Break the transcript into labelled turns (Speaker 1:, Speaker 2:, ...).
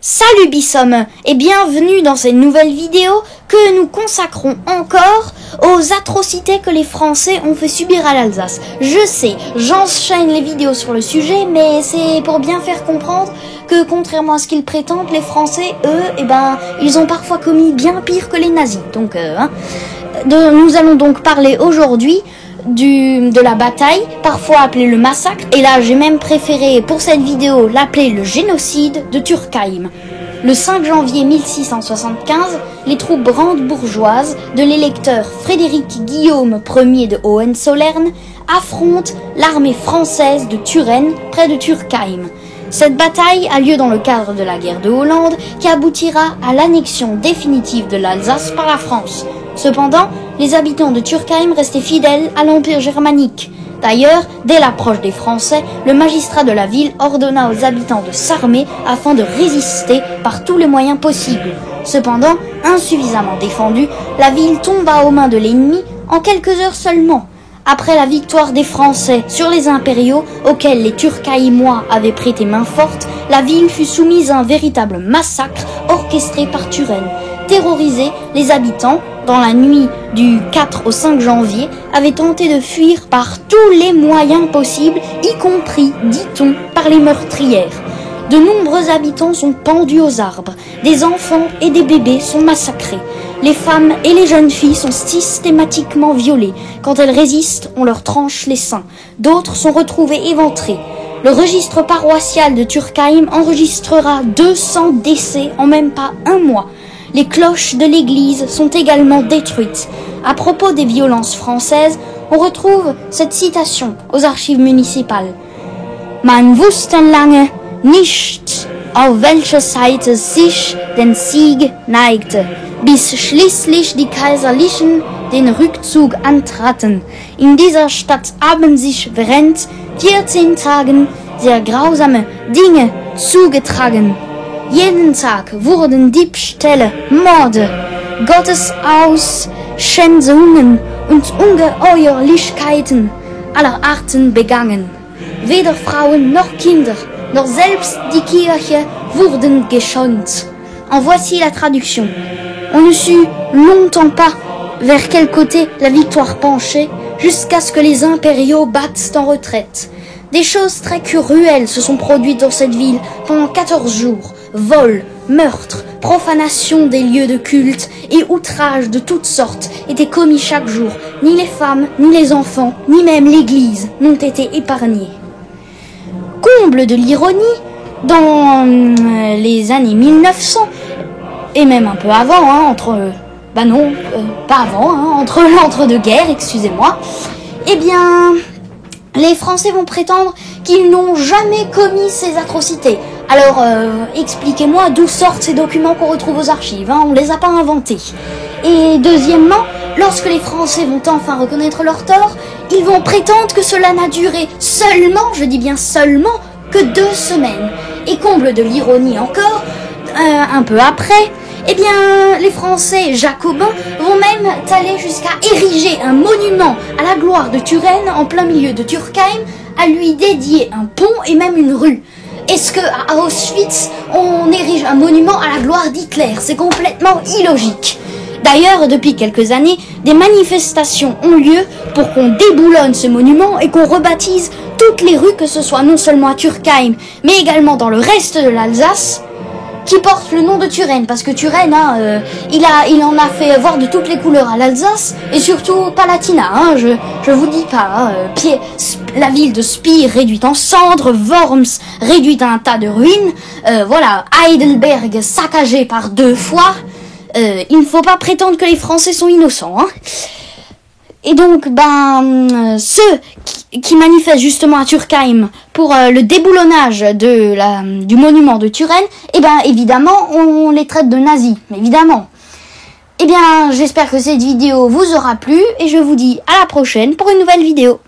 Speaker 1: Salut Bissom et bienvenue dans cette nouvelle vidéo que nous consacrons encore aux atrocités que les Français ont fait subir à l'Alsace. Je sais, j'enchaîne les vidéos sur le sujet, mais c'est pour bien faire comprendre que contrairement à ce qu'ils prétendent, les Français, eux, ils ont parfois commis bien pire que les nazis. Donc, nous allons donc parler aujourd'hui de la bataille, parfois appelée le massacre, et là j'ai même préféré pour cette vidéo l'appeler le génocide de Turckheim. Le 5 janvier 1675, les troupes brandebourgeoises de l'électeur Frédéric Guillaume Ier de Hohenzollern affrontent l'armée française de Turenne près de Turckheim. Cette bataille a lieu dans le cadre de la guerre de Hollande qui aboutira à l'annexion définitive de l'Alsace par la France. Cependant, les habitants de Turckheim restaient fidèles à l'Empire germanique. D'ailleurs, dès l'approche des Français, le magistrat de la ville ordonna aux habitants de s'armer afin de résister par tous les moyens possibles. Cependant, insuffisamment défendue, la ville tomba aux mains de l'ennemi en quelques heures seulement. Après la victoire des Français sur les impériaux, auxquels les Turckheimois avaient prêté main forte, la ville fut soumise à un véritable massacre orchestré par Turenne. Terrorisés, les habitants, dans la nuit du 4 au 5 janvier, avaient tenté de fuir par tous les moyens possibles, y compris, dit-on, par les meurtrières. De nombreux habitants sont pendus aux arbres, des enfants et des bébés sont massacrés. Les femmes et les jeunes filles sont systématiquement violées. Quand elles résistent, on leur tranche les seins. D'autres sont retrouvées éventrées. Le registre paroissial de Turckheim enregistrera 200 décès en même pas un mois. Les cloches de l'église sont également détruites. À propos des violences françaises, on retrouve cette citation aux archives municipales. Man wusste lange nicht, auf welcher Seite sich den Sieg neigte, bis schließlich die Kaiserlichen den Rückzug antraten. In dieser Stadt haben sich während 14 Tagen sehr grausame Dinge zugetragen. Jeden Tag wurden Diebstähle, Morde, Gottesauschätzungen und Ungeheuerlichkeiten aller Arten begangen. Weder Frauen noch Kinder, noch selbst die Kirche wurden geschont. En voici la traduction. On ne sut longtemps pas vers quel côté la victoire penchait, jusqu'à ce que les impériaux battent en retraite. Des choses très cruelles se sont produites dans cette ville pendant 14 jours. Vols, meurtres, profanation des lieux de culte et outrages de toutes sortes étaient commis chaque jour. Ni les femmes, ni les enfants, ni même l'église n'ont été épargnés. Comble de l'ironie, dans les années 1900, et même un peu avant, entre l'entre-deux-guerres, excusez-moi, les Français vont prétendre qu'ils n'ont jamais commis ces atrocités. Alors, expliquez-moi d'où sortent ces documents qu'on retrouve aux archives, on les a pas inventés. Et deuxièmement, lorsque les Français vont enfin reconnaître leur tort, ils vont prétendre que cela n'a duré seulement, je dis bien seulement, que 2 semaines. Et comble de l'ironie encore, un peu après, les Français jacobins vont même aller jusqu'à ériger un monument à la gloire de Turenne en plein milieu de Turckheim, à lui dédier un pont et même une rue. Est-ce qu'à Auschwitz, on érige un monument à la gloire d'Hitler? C'est complètement illogique. D'ailleurs, depuis quelques années, des manifestations ont lieu pour qu'on déboulonne ce monument et qu'on rebaptise toutes les rues, que ce soit non seulement à Turckheim, mais également dans le reste de l'Alsace, qui porte le nom de Turenne, parce que Turenne, il en a fait voir de toutes les couleurs à l'Alsace, et surtout Palatinat, je vous dis pas, la ville de Speyer réduite en cendres, Worms réduite à un tas de ruines, Heidelberg saccagé par 2 fois, il ne faut pas prétendre que les Français sont innocents, Et donc, ceux qui manifestent justement à Turckheim pour le déboulonnage du monument de Turenne, évidemment, on les traite de nazis, évidemment. J'espère que cette vidéo vous aura plu et je vous dis à la prochaine pour une nouvelle vidéo.